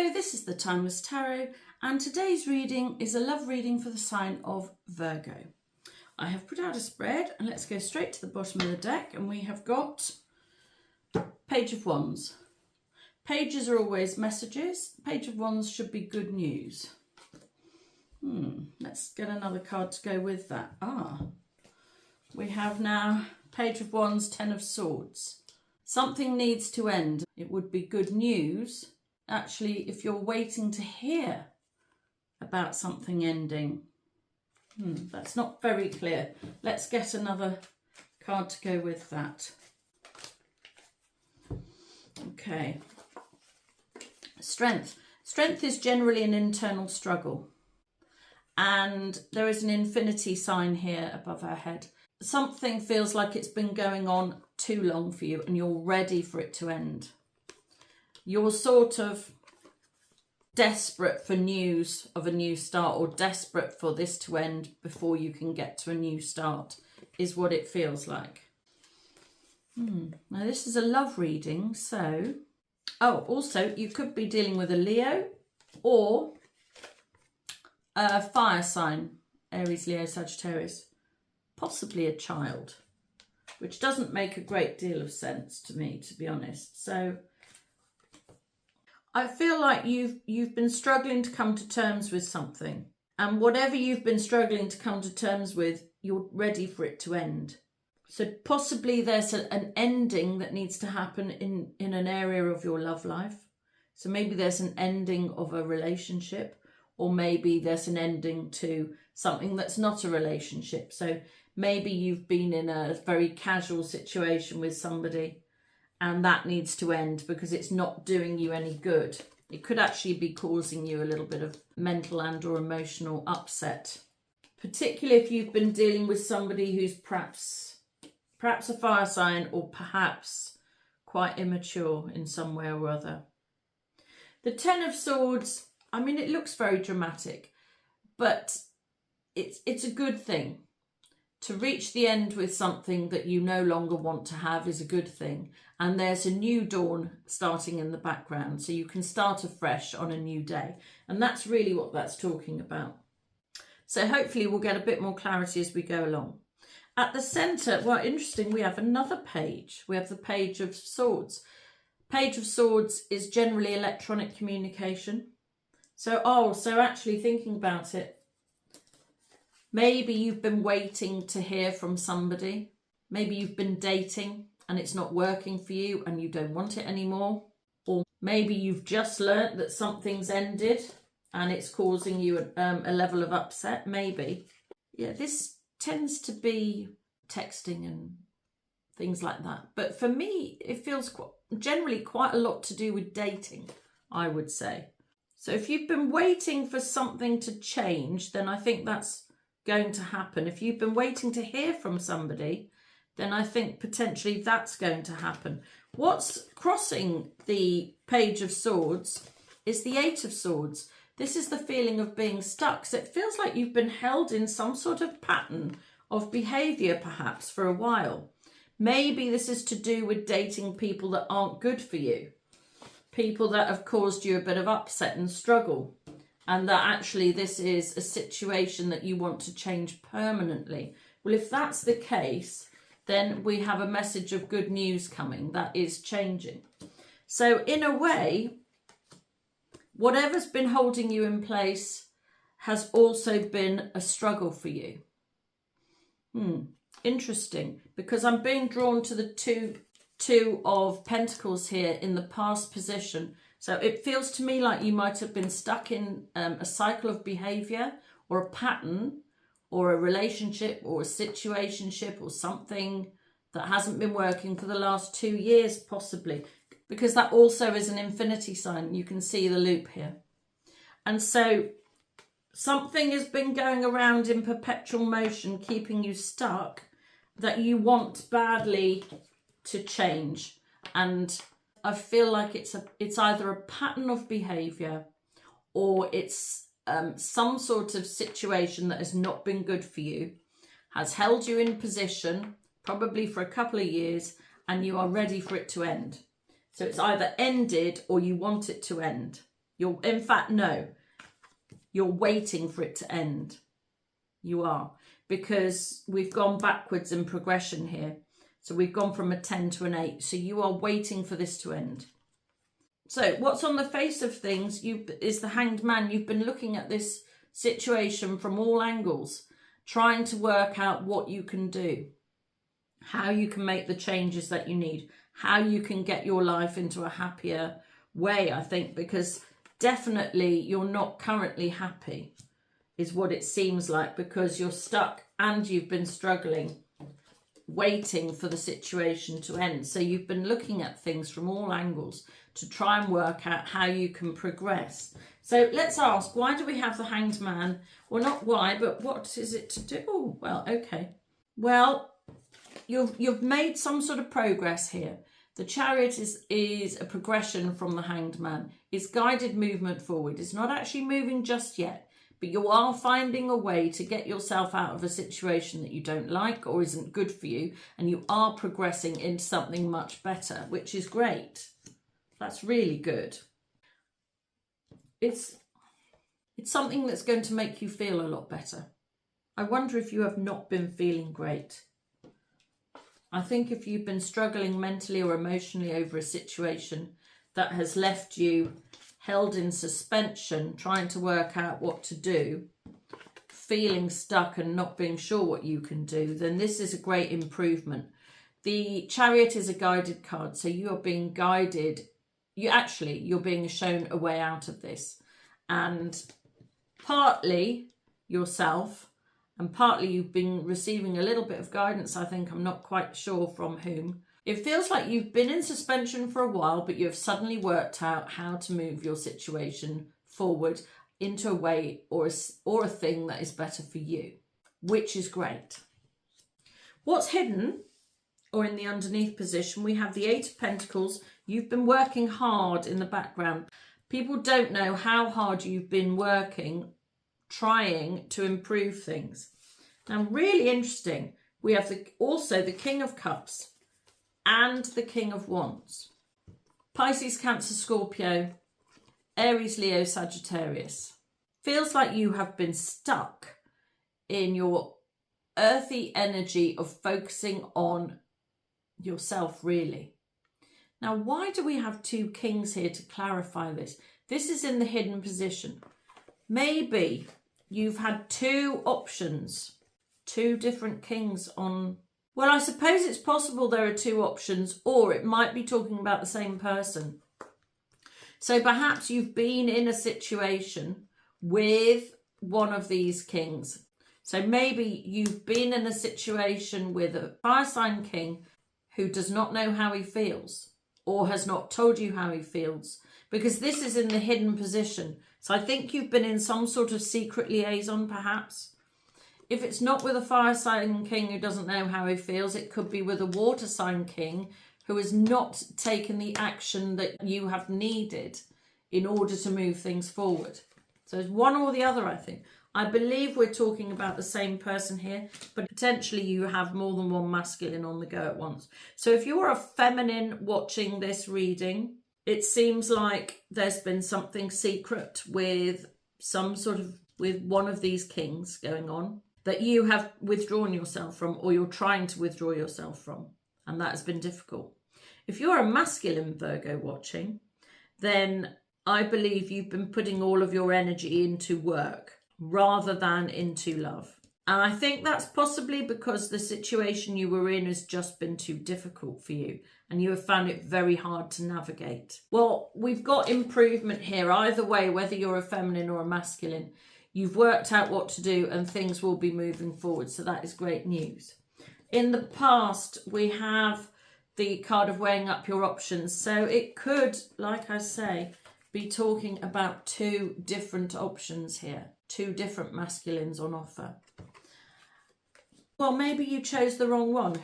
Hello, this is the Timeless Tarot, and today's reading is a love reading for the sign of Virgo. I have put out a spread, and let's go straight to the bottom of the deck, and we have got Page of Wands. Pages are always messages. Page of Wands should be good news. Let's get another card to go with that. We have now Page of Wands, Ten of Swords. Something needs to end. It would be good news. Actually, if you're waiting to hear about something ending, that's not very clear. Let's get another card to go with that. Okay. Strength. Strength is generally an internal struggle. And there is an infinity sign here above our head. Something feels like it's been going on too long for you and you're ready for it to end. You're sort of desperate for news of a new start, or desperate for this to end before you can get to a new start, is what it feels like. Now this is a love reading, so... also you could be dealing with a Leo or a fire sign, Aries, Leo, Sagittarius, possibly a child, which doesn't make a great deal of sense to me, to be honest. So I feel like you've been struggling to come to terms with something, and whatever you've been struggling to come to terms with, you're ready for it to end. So possibly there's an ending that needs to happen in an area of your love life. So maybe there's an ending of a relationship, or maybe there's an ending to something that's not a relationship. So maybe you've been in a very casual situation with somebody and that needs to end because it's not doing you any good. It could actually be causing you a little bit of mental and or emotional upset, particularly if you've been dealing with somebody who's perhaps a fire sign, or perhaps quite immature in some way or other. The Ten of Swords, I mean, it looks very dramatic, but it's a good thing. To reach the end with something that you no longer want to have is a good thing. And there's a new dawn starting in the background, so you can start afresh on a new day. And that's really what that's talking about. So hopefully we'll get a bit more clarity as we go along. At the centre, well, interesting, we have another page. We have the Page of Swords. Page of Swords is generally electronic communication. So actually thinking about it, maybe you've been waiting to hear from somebody. Maybe you've been dating and it's not working for you and you don't want it anymore. Or maybe you've just learnt that something's ended and it's causing you a level of upset, maybe. Yeah, this tends to be texting and things like that. But for me, it feels generally quite a lot to do with dating, I would say. So if you've been waiting for something to change, then I think that's going to happen. If you've been waiting to hear from somebody, then I think potentially that's going to happen. What's crossing the Page of Swords is the Eight of Swords. This is the feeling of being stuck. So it feels like you've been held in some sort of pattern of behaviour perhaps for a while. Maybe this is to do with dating people that aren't good for you. People that have caused you a bit of upset and struggle. And that actually this is a situation that you want to change permanently. Well, if that's the case, then we have a message of good news coming that is changing. So in a way, whatever's been holding you in place has also been a struggle for you. Interesting, because I'm being drawn to the two of Pentacles here in the past position. So it feels to me like you might have been stuck in a cycle of behaviour, or a pattern, or a relationship, or a situationship, or something that hasn't been working for the last 2 years, possibly. Because that also is an infinity sign. You can see the loop here. And so something has been going around in perpetual motion, keeping you stuck, that you want badly to change. And I feel like it's either a pattern of behaviour, or it's some sort of situation that has not been good for you, has held you in position, probably for a couple of years, and you are ready for it to end. So it's either ended or you want it to end. In fact, no. You're waiting for it to end. You are. Because we've gone backwards in progression here. So we've gone from a 10 to an 8. So you are waiting for this to end. So what's on the face of things is the Hanged Man. You've been looking at this situation from all angles, trying to work out what you can do, how you can make the changes that you need, how you can get your life into a happier way, I think, because definitely you're not currently happy, is what it seems like, because you're stuck and you've been struggling, waiting for the situation to end. So you've been looking at things from all angles to try and work out how you can progress. So let's ask, why do we have the Hanged Man? Well, not why, but what is it to do? Oh, well, okay. Well, you've made some sort of progress here. The Chariot is a progression from the Hanged Man. It's guided movement forward. It's not actually moving just yet, but you are finding a way to get yourself out of a situation that you don't like or isn't good for you, and you are progressing into something much better, which is great. That's really good. It's something that's going to make you feel a lot better. I wonder if you have not been feeling great. I think if you've been struggling mentally or emotionally over a situation that has left you held in suspension, trying to work out what to do, feeling stuck and not being sure what you can do, then this is a great improvement. The Chariot is a guided card, so you are being guided. You're being shown a way out of this. And partly yourself, and partly you've been receiving a little bit of guidance, I think. I'm not quite sure from whom. It feels like you've been in suspension for a while, but you've suddenly worked out how to move your situation forward into a way or a thing that is better for you, which is great. What's hidden, or in the underneath position, we have the Eight of Pentacles. You've been working hard in the background. People don't know how hard you've been working, trying to improve things. Now, really interesting, we have also the King of Cups and the King of Wands. Pisces, Cancer, Scorpio, Aries, Leo, Sagittarius. Feels like you have been stuck in your earthy energy of focusing on yourself, really. Now, why do we have two kings here to clarify this? This is in the hidden position. Maybe you've had two options, two different kings on... Well, I suppose it's possible there are two options, or it might be talking about the same person. So perhaps you've been in a situation with one of these kings. So maybe you've been in a situation with a fire sign king who does not know how he feels, or has not told you how he feels, because this is in the hidden position. So I think you've been in some sort of secret liaison, perhaps. If it's not with a fire sign king who doesn't know how he feels, it could be with a water sign king who has not taken the action that you have needed in order to move things forward. So it's one or the other, I think. I believe we're talking about the same person here, but potentially you have more than one masculine on the go at once. So if you're a feminine watching this reading, it seems like there's been something secret with with one of these kings going on that you have withdrawn yourself from, or you're trying to withdraw yourself from, and that has been difficult. If you're a masculine Virgo watching, then I believe you've been putting all of your energy into work rather than into love. And I think that's possibly because the situation you were in has just been too difficult for you and you have found it very hard to navigate. Well, we've got improvement here. Either way, whether you're a feminine or a masculine, you've worked out what to do and things will be moving forward. So that is great news. In the past, we have the card of weighing up your options. So it could, like I say, be talking about two different options here. Two different masculines on offer. Well, maybe you chose the wrong one.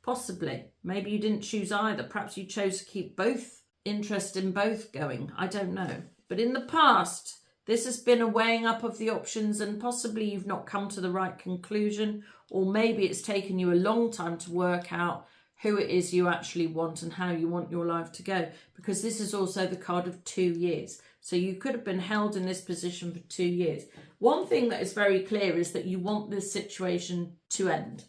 Possibly. Maybe you didn't choose either. Perhaps you chose to keep both, interest in both going. I don't know. But in the past, this has been a weighing up of the options and possibly you've not come to the right conclusion, or maybe it's taken you a long time to work out who it is you actually want and how you want your life to go, because this is also the card of 2 years. So you could have been held in this position for 2 years. One thing that is very clear is that you want this situation to end.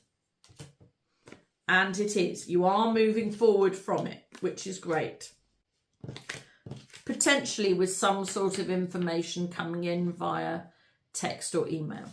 And it is. You are moving forward from it, which is great. Potentially with some sort of information coming in via text or email.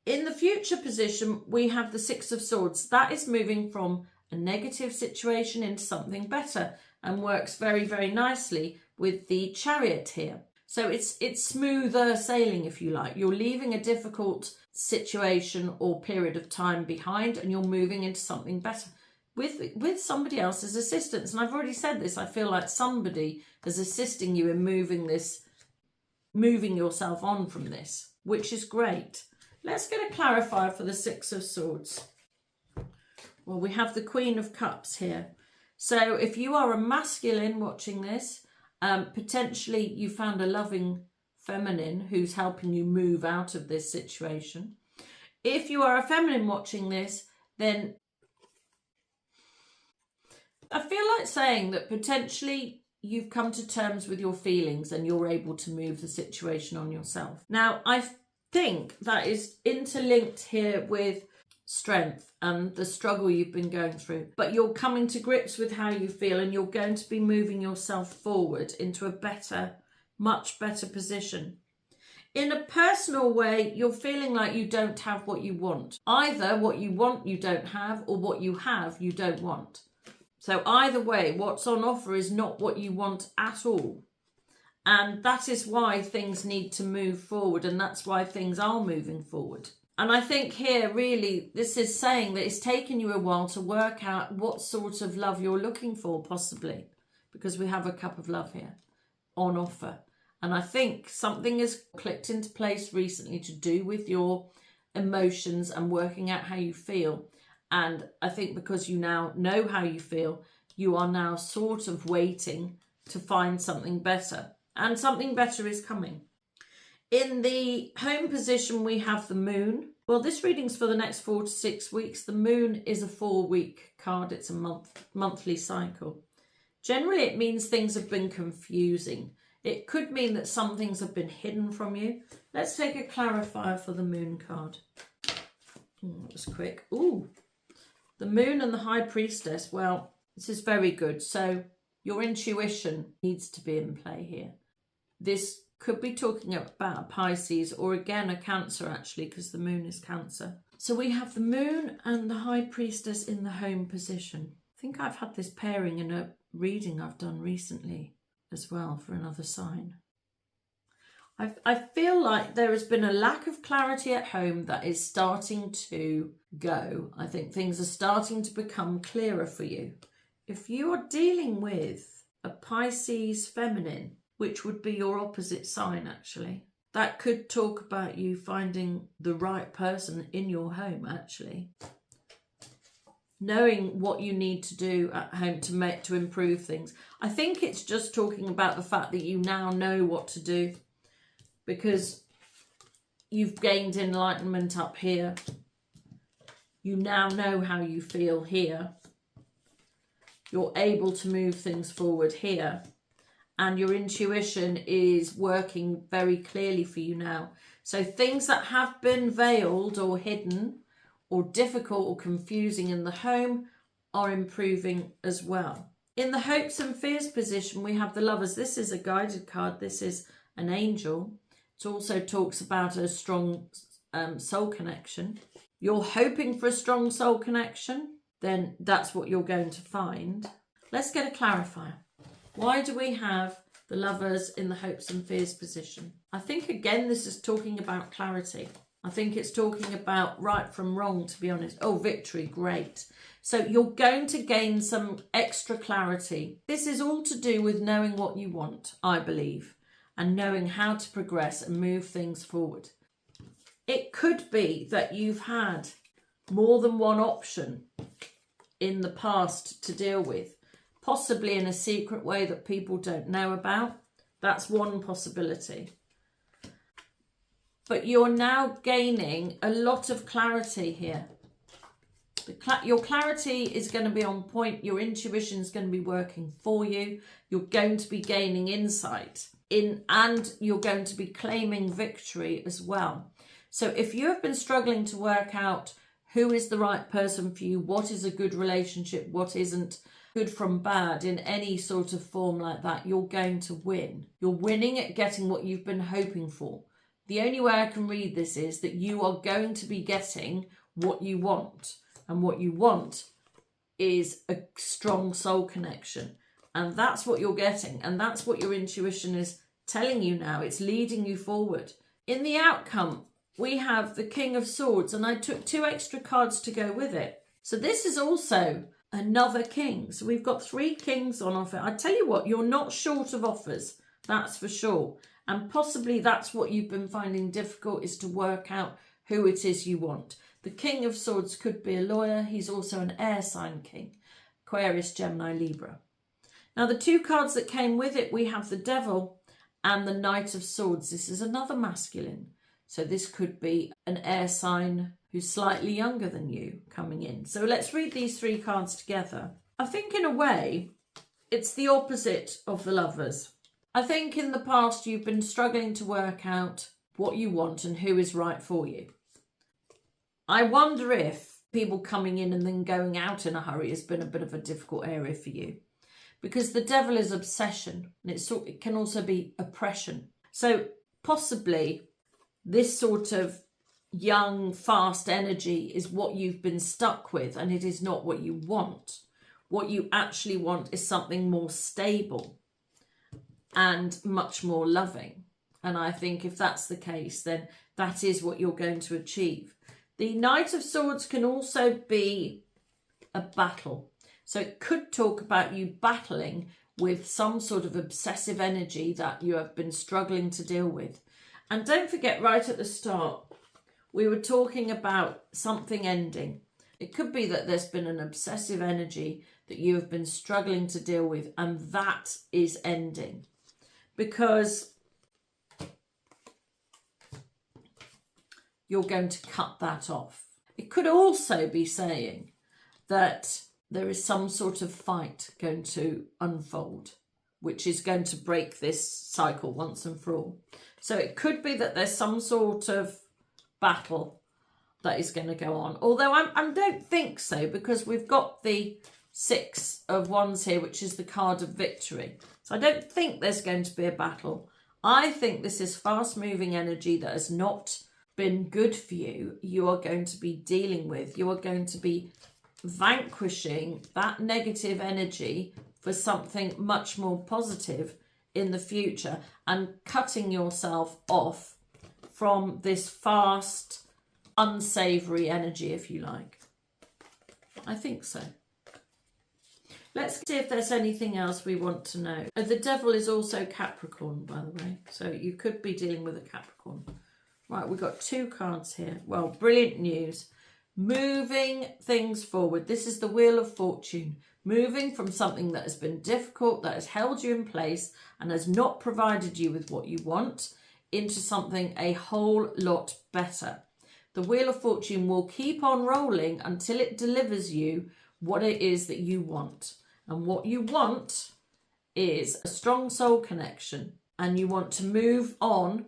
In the future position, we have the Six of Swords. That is moving from a negative situation into something better and works very, very nicely with the Chariot here. So it's smoother sailing, if you like. You're leaving a difficult situation or period of time behind and you're moving into something better with somebody else's assistance. And I've already said this, I feel like somebody is assisting you in moving yourself on from this, which is great. Let's get a clarifier for the Six of Swords. Well, we have the Queen of Cups here. So if you are a masculine watching this, potentially you found a loving feminine who's helping you move out of this situation. If you are a feminine watching this, then I feel like saying that potentially you've come to terms with your feelings and you're able to move the situation on yourself. Now, I think that is interlinked here with strength and the struggle you've been going through, but you're coming to grips with how you feel and you're going to be moving yourself forward into a better, much better position. In a personal way, you're feeling like you don't have what you want. Either what you want you don't have, or what you have you don't want. So either way, what's on offer is not what you want at all. And that is why things need to move forward, and that's why things are moving forward. And I think here, really, this is saying that it's taken you a while to work out what sort of love you're looking for, possibly, because we have a Cup of Love here on offer. And I think something has clicked into place recently to do with your emotions and working out how you feel. And I think because you now know how you feel, you are now sort of waiting to find something better. And something better is coming. In the home position, we have the Moon. Well, this reading's for the next 4 to 6 weeks. The Moon is a 4-week card. It's a monthly cycle. Generally, it means things have been confusing. It could mean that some things have been hidden from you. Let's take a clarifier for the Moon card. That was quick. Ooh, the Moon and the High Priestess. Well, this is very good. So your intuition needs to be in play here. This could be talking about a Pisces or again a Cancer, actually, because the Moon is Cancer. So we have the Moon and the High Priestess in the home position. I think I've had this pairing in a reading I've done recently as well for another sign. I feel like there has been a lack of clarity at home that is starting to go. I think things are starting to become clearer for you. If you are dealing with a Pisces feminine, which would be your opposite sign, actually, that could talk about you finding the right person in your home, actually. Knowing what you need to do at home to improve things. I think it's just talking about the fact that you now know what to do because you've gained enlightenment up here. You now know how you feel here. You're able to move things forward here. And your intuition is working very clearly for you now. So things that have been veiled or hidden or difficult or confusing in the home are improving as well. In the hopes and fears position, we have the Lovers. This is a guided card. This is an angel. It also talks about a strong soul connection. You're hoping for a strong soul connection, then that's what you're going to find. Let's get a clarifier. Why do we have the Lovers in the hopes and fears position? I think, again, this is talking about clarity. I think it's talking about right from wrong, to be honest. Oh, victory, great. So you're going to gain some extra clarity. This is all to do with knowing what you want, I believe, and knowing how to progress and move things forward. It could be that you've had more than one option in the past to deal with, possibly in a secret way that people don't know about. That's one possibility. But you're now gaining a lot of clarity here. Your clarity is going to be on point. Your intuition is going to be working for you. You're going to be gaining insight and you're going to be claiming victory as well. So if you have been struggling to work out who is the right person for you, what is a good relationship, what isn't, good from bad in any sort of form like that, you're going to win. You're winning at getting what you've been hoping for. The only way I can read this is that you are going to be getting what you want. And what you want is a strong soul connection. And that's what you're getting. And that's what your intuition is telling you now. It's leading you forward. In the outcome, we have the King of Swords. And I took 2 extra cards to go with it. So this is also another king. So we've got 3 kings on offer. I tell you what, you're not short of offers. That's for sure. And possibly that's what you've been finding difficult, is to work out who it is you want. The King of Swords could be a lawyer. He's also an air sign king. Aquarius, Gemini, Libra. Now the 2 cards that came with it, we have the Devil and the Knight of Swords. This is another masculine. So this could be an air sign who's slightly younger than you coming in. So let's read these 3 cards together. I think in a way, it's the opposite of the Lovers. I think in the past you've been struggling to work out what you want and who is right for you. I wonder if people coming in and then going out in a hurry has been a bit of a difficult area for you, because the Devil is obsession and it can also be oppression. So possibly this sort of young, fast energy is what you've been stuck with, and it is not what you want. What you actually want is something more stable and much more loving. And I think if that's the case, then that is what you're going to achieve. The Knight of Swords can also be a battle. So it could talk about you battling with some sort of obsessive energy that you have been struggling to deal with. And don't forget, right at the start, we were talking about something ending. It could be that there's been an obsessive energy that you have been struggling to deal with, and that is ending. Because you're going to cut that off. It could also be saying that there is some sort of fight going to unfold, which is going to break this cycle once and for all. So it could be that there's some sort of battle that is going to go on. Although I don't think so, because we've got the 6 of Wands here, which is the card of victory. So I don't think there's going to be a battle. I think this is fast-moving energy that has not been good for you. You are going to be dealing with. You are going to be vanquishing that negative energy for something much more positive in the future, and cutting yourself off from this fast, unsavory energy, if you like. I think so. Let's see if there's anything else we want to know. The Devil is also Capricorn, by the way. So you could be dealing with a Capricorn. Right, we've got 2 cards here. Well, brilliant news. Moving things forward. This is the Wheel of Fortune. Moving from something that has been difficult, that has held you in place and has not provided you with what you want, into something a whole lot better. The Wheel of Fortune will keep on rolling until it delivers you what it is that you want. And what you want is a strong soul connection, and you want to move on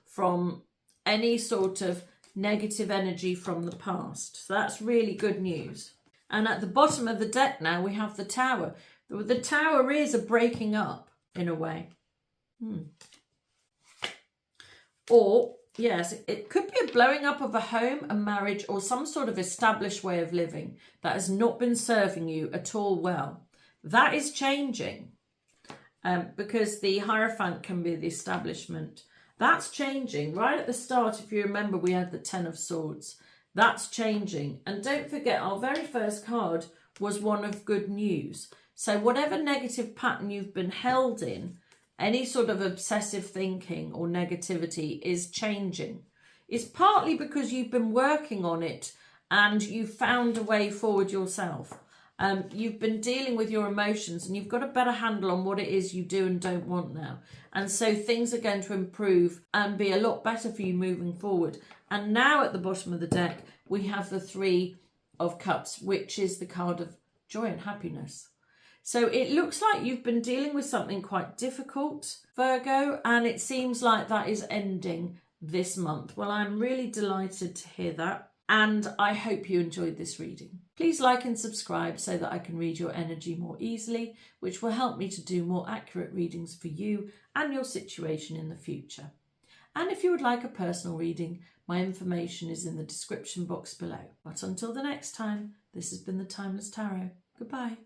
from any sort of negative energy from the past. So that's really good news. And at the bottom of the deck now, we have the Tower. The Tower is a breaking up in a way. Or, yes, it could be a blowing up of a home, a marriage, or some sort of established way of living that has not been serving you at all well. That is changing, because the Hierophant can be the establishment. That's changing. Right at the start, if you remember, we had the 10 of Swords. That's changing. And don't forget, our very first card was one of good news. So whatever negative pattern you've been held in, any sort of obsessive thinking or negativity is changing. It's partly because you've been working on it and you've found a way forward yourself. You've been dealing with your emotions, and you've got a better handle on what it is you do and don't want now. And so things are going to improve and be a lot better for you moving forward. And now at the bottom of the deck, we have the 3 of Cups, which is the card of joy and happiness. So it looks like you've been dealing with something quite difficult, Virgo, and it seems like that is ending this month. Well, I'm really delighted to hear that, and I hope you enjoyed this reading. Please like and subscribe so that I can read your energy more easily, which will help me to do more accurate readings for you and your situation in the future. And if you would like a personal reading, my information is in the description box below. But until the next time, this has been the Timeless Tarot. Goodbye.